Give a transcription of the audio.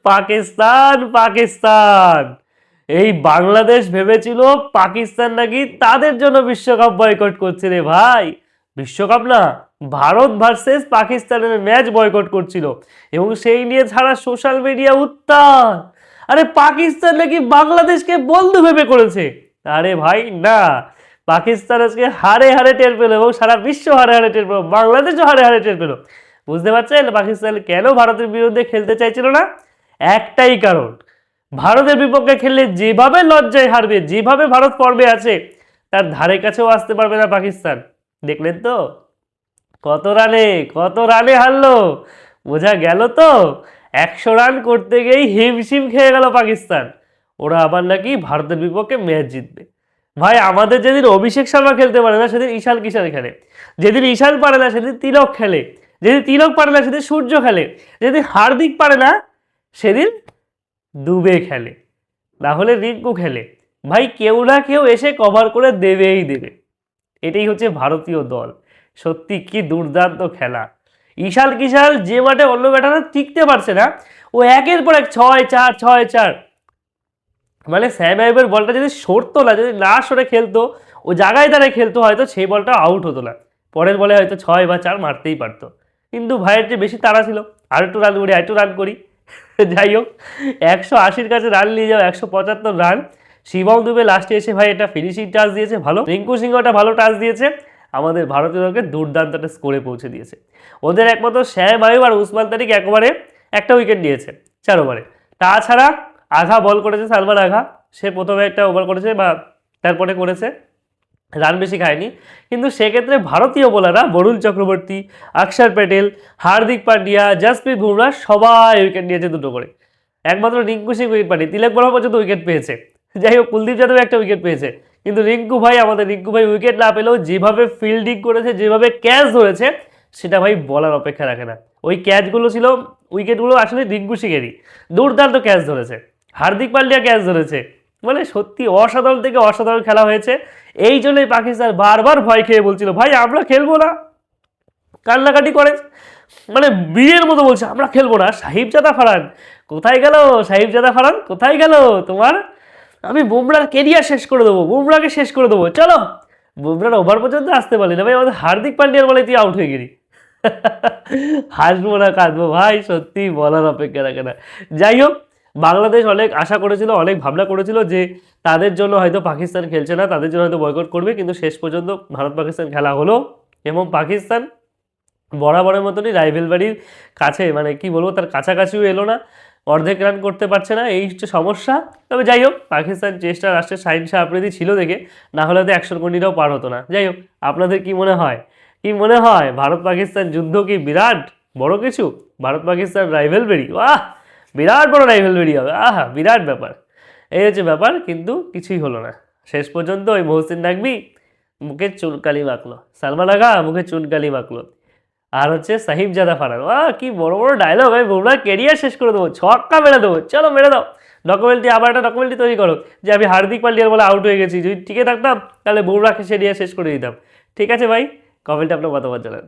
পাকিস্তান পাকিস্তান, এই বাংলাদেশ ভেবেছিল পাকিস্তান নাকি তাদের জন্য বিশ্বকাপ বয়কট করছে রে ভাই। বিশ্বকাপ না, ভারত ভার্সেস পাকিস্তানের ম্যাচ বয়কট করছিল এবং সেই নিয়ে ছাড়া সোশ্যাল মিডিয়া উত্তাল। আরে পাকিস্তান নাকি বাংলাদেশকে বন্ধু ভেবে করেছে। আরে ভাই না, পাকিস্তান আজকে হারে হারে টের পেল এবং সারা বিশ্ব হারে হারে টের পেল, বাংলাদেশও হারে হারে টের পেল। বুঝতে পারছেন পাকিস্তান কেন ভারতের বিরুদ্ধে খেলতে চাইছিল না? একটাই কারণ, ভারতের বিপক্ষে খেললে যেভাবে লজ্জায় হারবে, যেভাবে ভারত ফর্মে আছে, তার ধারে কাছেও আসতে পারবে না পাকিস্তান। দেখলেন তো কত রানে হারলো, বোঝা গেল তো। 100 রান করতে গিয়েই হিমশিম খেয়ে গেল পাকিস্তান। ওরা আবার নাকি ভারতের বিপক্ষে ম্যাচ জিতবে। ভাই আমাদের যেদিন অভিষেক শর্মা খেলতে পারে না সেদিন ঈশান কিষান খেলে, যেদিন ঈশান পারে না সেদিন তিলক খেলে, যেদিন তিলক পারে না সেদিন সূর্য খেলে, যেদিন হার্দিক পারে না সেদিন দুবে খেলে, না হলে রিঙ্কু খেলে। ভাই কেউ না কেউ এসে কভার করে দেবেই দেবে। এটাই হচ্ছে ভারতীয় দল। সত্যি কি দুর্দান্ত খেলা। ঈশান কিষান যে মাঠে অন্য ব্যাটাররা টিকতে পারছে না, ও একের পর এক 6-4 6-4, মানে স্যাম আইবের বলটা যদি সরতো না, যদি না সরে খেলতো, ও জায়গায় দাঁড়ায় খেলতো, হয়তো সেই বলটা আউট হতো না, পরের বলে হয়তো 6 বা 4 মারতেই পারতো। কিন্তু ভাইয়ের যে বেশি তাড়া ছিল, আর একটু রান করি আর একটু রান করি। যাই হোক, 180-র কাছে রান নিয়ে যাও, 175 রান। শিবম দুবে লাস্টে এসে ভাই এটা ফিনিশিং টাচ দিয়েছে ভালো, রিঙ্কু সিংহটা ভালো টাচ দিয়েছে, আমাদের ভারতীয় দলকে দুর্দান্ত একটা স্কোরে পৌঁছে দিয়েছে। ওদের একমাত্র শ্যাম আয়ুব আর উসমান তারিক একবারে একটা উইকেট নিয়েছে 4 ওভারে। তাছাড়া আঘা বল করেছে, সালমান আঘা, সে প্রথমে একটা ওভার করেছে বা তারপরে করেছে, রান বেশি খায়নি। কিন্তু সেক্ষেত্রে ভারতীয় বোলাররা বরুণ চক্রবর্তী, অক্ষর প্যাটেল, হার্দিক পান্ডিয়া, জসপ্রীত বুমরাহ সবাই উইকেট নিয়েছে 2 করে। একমাত্র রিঙ্কু সিং উইকেট পায়নি, তিলক বর্মা পর্যন্ত উইকেট পেয়েছে। যাই হোক, কুলদীপ যাদব একটা উইকেট পেয়েছে। কিন্তু রিঙ্কু ভাই, আমাদের রিঙ্কু ভাই উইকেট না পেলেও যেভাবে ফিল্ডিং করেছে, যেভাবে ক্যাচ ধরেছে, সেটা ভাই বলার অপেক্ষা রাখে না। ওই ক্যাচগুলো ছিল, উইকেটগুলো আসলে রিঙ্কু সিংয়েরই, দুর্দান্ত ক্যাচ ধরেছে। হার্দিক পান্ডিয়া ক্যাচ ধরেছে, মানে সত্যি অসাধারণ থেকে অসাধারণ খেলা হয়েছে। এই জন্যই পাকিস্তান বারবার ভয় খেয়ে বলছিল ভাই আমরা খেলবো না, কান্নাকাটি করে, মানে বিয়ের মতো বলছে আমরা খেলবো না। সাহিবজাদা ফারহান কোথায় গেল? সাহিবজাদা ফারহান কোথায় গেল তোমার? আমি বুমরার কেরিয়ার শেষ করে দেবো, বুমরাকে শেষ করে দেবো, চলো। বুমরার ওভার পর্যন্ত আসতে পারলি না ভাই, আমাদের হার্দিক পান্ডিয়ার বলে তুই আউট হয়ে গেলি। হাসবো না কাঁদবো ভাই, সত্যি বলার অপেক্ষা রাখে না। যাই হোক, বাংলাদেশ অনেক আশা করেছিল, অনেক ভাবনা করেছিল যে তাদের জন্য হয়তো পাকিস্তান খেলছে না, তাদের জন্য হয়তো বয়কট করবে, কিন্তু শেষ পর্যন্ত ভারত পাকিস্তান খেলা হলো এবং পাকিস্তান বরাবরের মতনই রাইভেলবাড়ির কাছে, মানে কি বলবো, তার কাছাকাছিও এলো না, অর্ধেক রান করতে পারছে না, এই হচ্ছে সমস্যা। তবে যাই হোক, পাকিস্তান চেষ্টা রাষ্ট্রের সাহিংসা আপ্রীতি ছিল দেখে, না হলে তো 100 কোটিটাও পার হতো না। যাই হোক, আপনাদের কি মনে হয়, কি মনে হয় ভারত পাকিস্তান যুদ্ধ কি বিরাট বড় কিছু? ভারত পাকিস্তান রাইভেলবেরি, বাহ, বিরাট বড় রাইভেলবেরি হবে, আহা বিরাট ব্যাপার। এই হচ্ছে ব্যাপার, কিন্তু কিছুই হলো না। শেষ পর্যন্ত ওই মহসিন নাকবি মুখে চুনকালি মাখলো, সালমান আগা মুখে চুনকালি মাখলো, আর হচ্ছে সাহিবজাদা ফারহান, কি বড় বড় ডায়লগ, আমি বুমরাহ কেরিয়ার শেষ করে দেবো, ছক্কা মেরে দেবো, চলো মেরে দাও। ডকুমেন্টারি, আবার একটা ডকুমেন্টারি তৈরি করো যে আমি হার্দিক পান্ডিয়ার বলে আউট হয়ে গেছি, যদি টিকে থাকতাম তাহলে বুমরাহকে সে শেষ করে দিতাম। ঠিক আছে ভাই, কমেন্টে আপনার মতামত জানান।